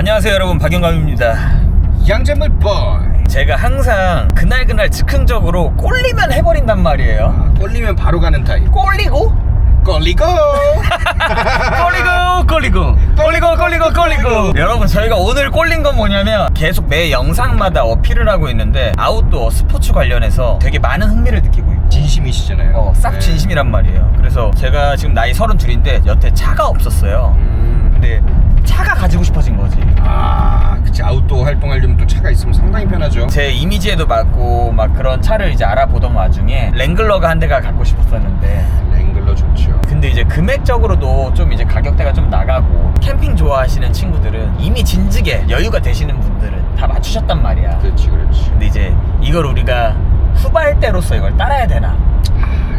안녕하세요 여러분, 박영감입니다. 양재물 보이. 제가 항상 그날 즉흥적으로 꼴리면 해버린단 말이에요. 꼴리면 바로 가는 타입. 꼴리고 꼴리고 꼴리고. 여러분, 저희가 오늘 꼴린 건 뭐냐면 계속 매 영상마다 어필을 하고 있는데 아웃도어 스포츠 관련해서 되게 많은 흥미를 느끼고 있고 진심이시잖아요. 싹 진심이란 말이에요. 그래서 제가 지금 나이 32인데 여태 차가 없었어요. 근데 차가 가지고 싶어진 거지. 그치. 아웃도어 활동하려면 또 차가 있으면 상당히 편하죠. 제 이미지에도 맞고 막 그런 차를 이제 알아보던 와중에 랭글러가 한 대가 갖고 싶었었는데, 랭글러 좋죠. 근데 이제 금액적으로도 좀 이제 가격대가 좀 나가고, 캠핑 좋아하시는 친구들은 이미 진즉에 여유가 되시는 분들은 다 맞추셨단 말이야. 그렇지. 근데 이제 이걸 우리가 후발대로서 이걸 따라야 되나?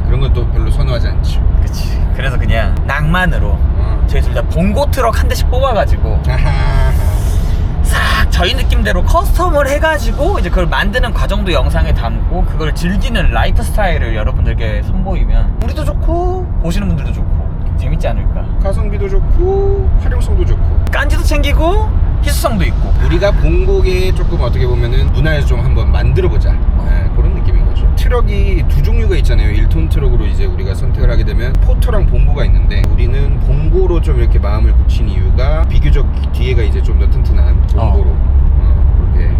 그런 것도 별로 선호하지 않죠. 그치. 그래서 그냥 낭만으로 저희 둘 다 봉고 트럭 한 대씩 뽑아가지고 싹 저희 느낌대로 커스텀을 해가지고 이제 그걸 만드는 과정도 영상에 담고, 그걸 즐기는 라이프 스타일을 여러분들께 선보이면 우리도 좋고 보시는 분들도 좋고 재밌지 않을까. 가성비도 좋고 활용성도 좋고 깐지도 챙기고 희소성도 있고. 우리가 봉고에 조금 어떻게 보면은 문화에서 좀 한번 만들어보자, 그런 느낌인 거죠. 트럭이 두 종류가 있잖아요. 1톤 트럭으로 이제 우리가 선택을 하게 되면 포터랑 봉고가 있는데, 우리는 봉고로 좀 이렇게 마음을 굳힌 이유가 비교적 뒤에가 이제 좀 더 튼튼한 봉고로 그렇게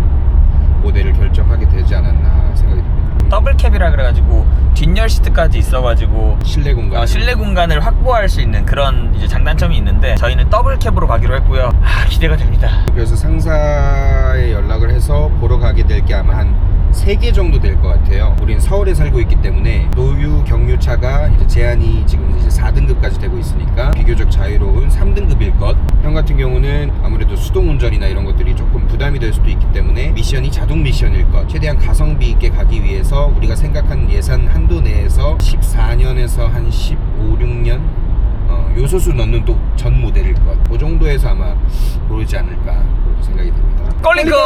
모델을 결정하게 되지 않았나 생각이 듭니다. 더블 캡이라 그래가지고 뒷열 시트까지 있어가지고 실내 공간. 실내 공간을 확보할 수 있는 그런 이제 장단점이 있는데, 저희는 더블 캡으로 가기로 했고요. 기대가 됩니다. 그래서 상사에 연락을 해서 보러 가게 될 게 아마 한 3개 정도 될 것 같아요. 우린 서울에 살고 있기 때문에 노유 경유차가 이제 제한이 지금 이제 4등급까지 되고 있으니까 비교적 자유로운 3등급일 것. 형 같은 경우는 아무래도 수동 운전이나 이런 것들이 조금 부담이 될 수도 있기 때문에 미션이 자동 미션일 것. 최대한 가성비 있게 가기 위해서 우리가 생각한 예산 한도 내에서 14년에서 한 15, 16년 요소수 넣는 또 전 모델일 것. 그 정도에서 아마 고르지 않을까 그렇게 생각이 됩니다. 꼴리고.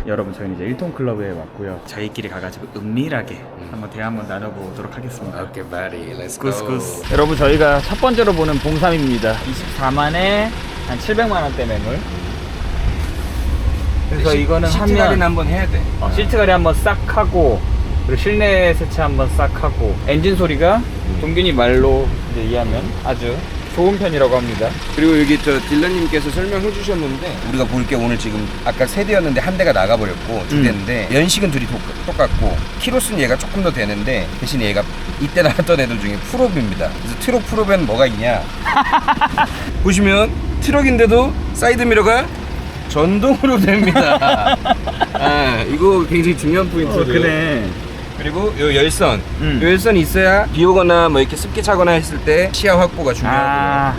여러분, 저희는 이제 1톤 클럽에 왔고요. 저희끼리 가가지고 은밀하게 한번 대화 한번 나눠보도록 하겠습니다. Okay, buddy, let's go. 구스구스. 여러분, 저희가 첫 번째로 보는 봉삼입니다. 24만에 한 700만 원대 매물. 그래서 이거는 시트 할인 하면 한번 해야 돼. 시트 가리 한번 싹 하고, 그리고 실내 세차 한번 싹 하고, 엔진 소리가 동균이 말로 이제 이해하면 아주 좋은 편이라고 합니다. 그리고 여기 저 딜러님께서 설명해 주셨는데, 우리가 볼 게 오늘 지금 아까 3대였는데 한 대가 나가버렸고 2대인데 연식은 둘이 똑같고 키로수는 얘가 조금 더 되는데, 대신 얘가 이때 나왔던 애들 중에 풀업입니다. 그래서 트럭 풀업에는 뭐가 있냐 보시면 트럭인데도 사이드미러가 전동으로 됩니다. 이거 굉장히 중요한 포인트예요. 그래. 그리고 요 열선, 요 열선이 있어야 비 오거나 뭐 이렇게 습기 차거나 했을 때 시야 확보가 중요하고요.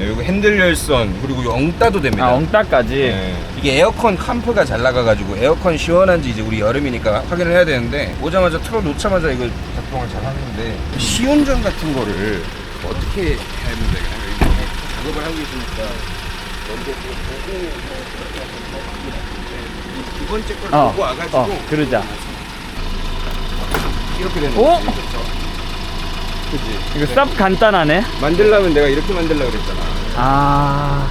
요거 핸들 열선, 그리고 요 엉따도 됩니다. 엉따까지. 이게 에어컨 캄프가 잘 나가가지고 에어컨 시원한지 이제 우리 여름이니까 확인을 해야 되는데, 오자마자 틀어 놓자마자 이거 작동을 잘 하는데, 시운전 같은 거를 어떻게 하면 되겠나요? 작업을 하고 계시니까 먼저 두 번째 걸 보고 와가지고 그러자. 이렇게 되는 오? 거지. 그치? 이거 쌉 간단하네. 만들려면 내가 이렇게 만들려고 그랬잖아.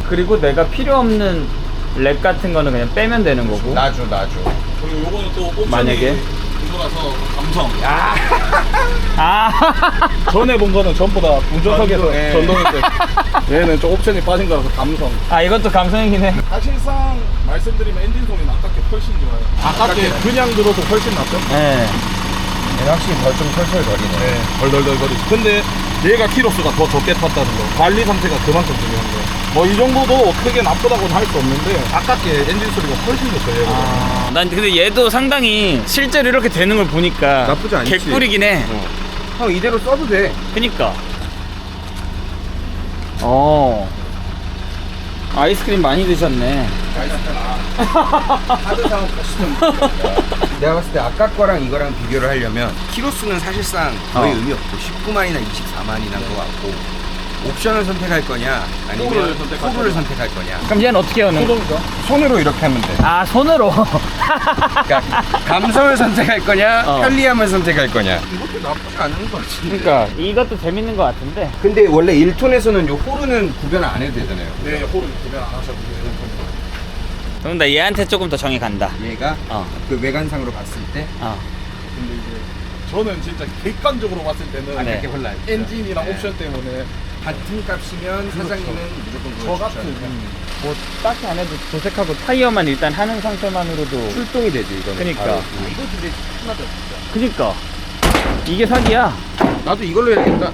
그리고 내가 필요 없는 랩 같은 거는 그냥 빼면 되는 거고. 놔줘. 그리고 요거는 또 옵션이 만약에? 그거라서 감성. 전에 본 거는 전부 다 운전석에서 예. 전동인데 얘는 좀 옵션이 빠진 거라서 감성. 이것도 감성이긴 해. 사실상 말씀드리면 엔진 소리는 아깝게 훨씬 좋아요. 아깝게 그냥 들어도 훨씬 낫죠? 네. 얘는 확실히 더 좀 털털거리네. 네, 덜덜덜거리지. 근데 얘가 키로수가 더 적게 탔다는 거, 관리 상태가 그만큼 중요한 거예요. 뭐 이 정도도 크게 나쁘다고는 할 수 없는데 아깝게 엔진 소리가 훨씬 좋죠. 얘보다. 난 근데 얘도 상당히 실제로 이렇게 되는 걸 보니까 나쁘지 않지. 개꿀이긴 해. 형 이대로 써도 돼. 그니까. 아이스크림 많이 드셨네. 하드 사업 가시면 내가 봤을 때 아까 거랑 이거랑 비교를 하려면 키로수는 사실상 거의 의미 없고 19만이나 24만이 난 것 같고, 옵션을 선택할 거냐 아니면 호루를 선택할 거냐. 그럼 얘는 어떻게 하는 거야? 손으로 이렇게 하면 돼. 아, 손으로. 그러니까 감성을 선택할 거냐 편리함을 선택할 거냐. 이것도 나쁘지 않은 것 같은데. 그러니까 이것도 재밌는 것 같은데. 근데 원래 1톤에서는 요 호루는 구별 안 해도 되잖아요. 네, 호를 구별 안 하셔도 돼요. 그럼 나 얘한테 조금 더 정이 간다. 얘가 그 외관상으로 봤을 때 근데 이제 저는 진짜 객관적으로 봤을 때는 네. 이렇게 홀라요. 엔진이랑 옵션 때문에 같은 값이면 사장님은 무조건 저 그걸 같은 추천해요. 뭐 딱히 안 해도 도색하고 타이어만 일단 하는 상태만으로도. 출동이 되지 이거는. 그니까. 바로. 이거 근데 하나도 없다. 그니까 이게 사기야. 나도 이걸로 해야겠다.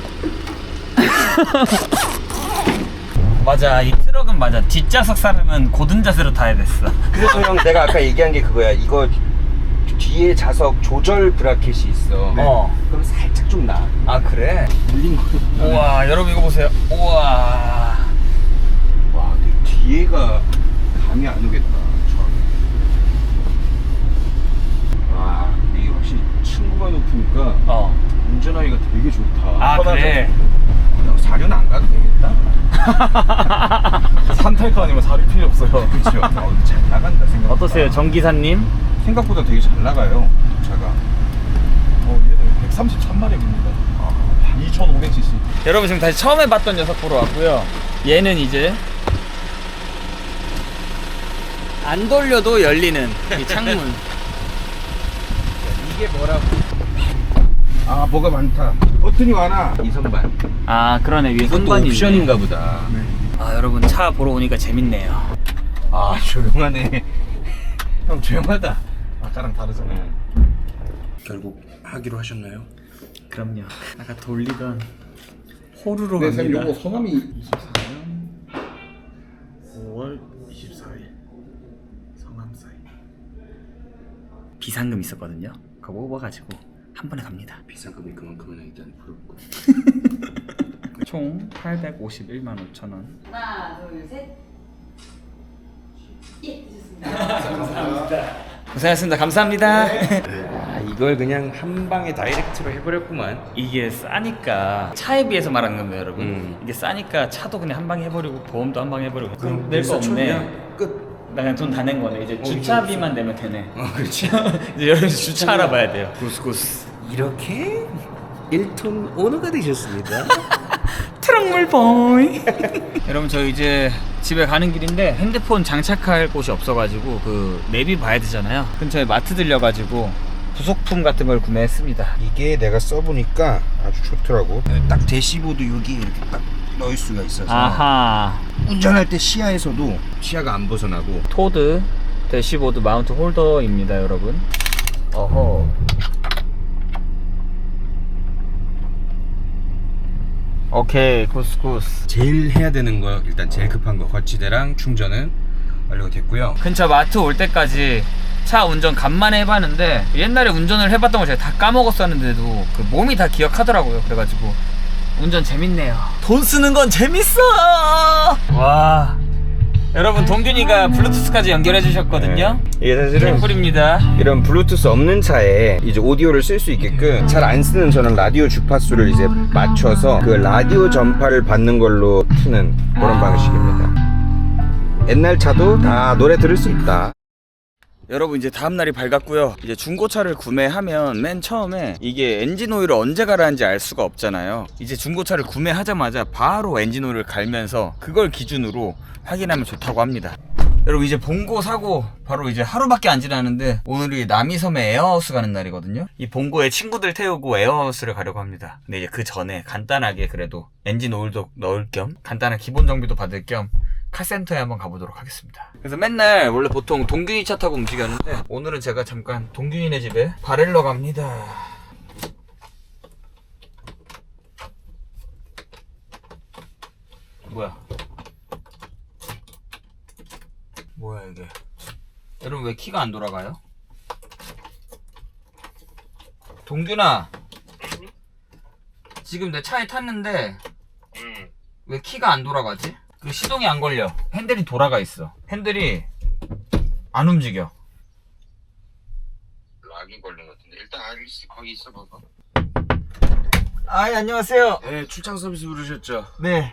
맞아, 이 트럭은 맞아. 뒷좌석 사람은 고든 자세로 타야 됐어. 그래서 형 내가 아까 얘기한 게 그거야. 이거 뒤에 좌석 조절 브라켓이 있어. 그럼 살짝 좀 나. 아, 그래? 밀린 거. 우와, 여러분 이거 보세요. 우와. 와, 근데 뒤에가 감이 안 오겠다. 처음에. 와, 근데 이게 확실히 층고가 높으니까 운전하기가 되게 좋다. 아, 그래? 나 4년 안 가도 되겠다. 산타이카 아니면 살이 필요 없어요. 그렇죠. 잘 나간다 생각. 어떠세요, 정기사님? 생각보다 되게 잘 나가요 차가. 얘는 130 천마력입니다. 2500cc. 여러분 지금 다시 처음 해봤던 녀석 보러 왔고요. 얘는 이제 안 돌려도 열리는 이 창문. 이게 뭐라고? 아, 뭐가 많다. 버튼이 많아. 이 선반. 아, 그러네. 위에 이것도 선반이 옵션인가 있네. 보다. 아, 여러분 차 보러 오니까 재밌네요. 아, 조용하네. 형 조용하다. 아까랑 다르잖아요. 결국 하기로 하셨나요? 그럼요. 아까 돌리던 호루로 네, 선생님 갑니다. 요거 소나미 24년 5월 24일 성남사이. 비상금 있었거든요. 그거 뽑아가지고 한 번에 갑니다. 비상금이 그만큼은 일단 부럽고. 총 851만 5천 원. 하나, 둘, 셋. 예, 되셨습니다. 고생하셨습니다. 감사합니다. 아, 이걸 그냥 한 방에 다이렉트로 해버렸구만. 이게 싸니까 차에 비해서 말하는 건데 여러분 이게 싸니까 차도 그냥 한 방에 해버리고 보험도 한 방에 해버리고 그럼 낼 거 없네. 끝. 나 그냥 돈 다 낸 거네. 이제 주차비만 내면 되네. 그렇지. 이제 여러분 주차 알아봐야 돼요. 구스구스. 이렇게 1톤 오너가 되셨습니다. 트럭물 보이. 여러분 저 이제 집에 가는 길인데 핸드폰 장착할 곳이 없어가지고 그 내비 봐야 되잖아요. 근처에 마트 들려가지고 부속품 같은 걸 구매했습니다. 이게 내가 써보니까 아주 좋더라고. 딱 대시보드 여기 이렇게 딱 넣을 수가 있어서 아하. 운전할 때 시야에서도 시야가 안 벗어나고. 토드 대시보드 마운트 홀더입니다, 여러분. 어허. 오케이, 구스구스. 제일 해야 되는 거 일단 제일 급한 거 거치대랑 충전은 완료가 됐고요. 근처 마트 올 때까지 차 운전 간만에 해봤는데 옛날에 운전을 해봤던 걸 제가 다 까먹었었는데도 그 몸이 다 기억하더라고요. 그래가지고 운전 재밌네요. 돈 쓰는 건 재밌어. 와, 여러분 동균이가 블루투스까지 연결해 주셨거든요. 이게 사실은 개꿀입니다. 이런 블루투스 없는 차에 이제 오디오를 쓸 수 있게끔 잘 안 쓰는 저는 라디오 주파수를 이제 맞춰서 그 라디오 전파를 받는 걸로 트는 그런 방식입니다. 옛날 차도 다 노래 들을 수 있다. 여러분 이제 다음날이 밝았고요. 이제 중고차를 구매하면 맨 처음에 이게 엔진 오일을 언제 갈아야하는지 알 수가 없잖아요. 이제 중고차를 구매하자마자 바로 엔진 오일을 갈면서 그걸 기준으로 확인하면 좋다고 합니다. 여러분 이제 봉고 사고 바로 이제 하루밖에 안 지났는데 오늘이 남이섬에 에어하우스 가는 날이거든요. 이 봉고에 친구들 태우고 에어하우스를 가려고 합니다. 근데 이제 그 전에 간단하게 그래도 엔진 오일도 넣을 겸 간단한 기본 정비도 받을 겸 카센터에 한번 가보도록 하겠습니다. 그래서 맨날 원래 보통 동균이 차 타고 움직였는데 오늘은 제가 잠깐 동균이네 집에 바렐러 갑니다. 뭐야 이게. 여러분 왜 키가 안 돌아가요? 동균아, 지금 내 차에 탔는데 왜 키가 안 돌아가지? 그 시동이 안 걸려. 핸들이 돌아가 있어. 핸들이 안 움직여. 락이 걸린 것 같은데 일단 알겠어. 거기 있어 봐봐. 아, 예, 안녕하세요. 네, 출장 서비스 부르셨죠? 네.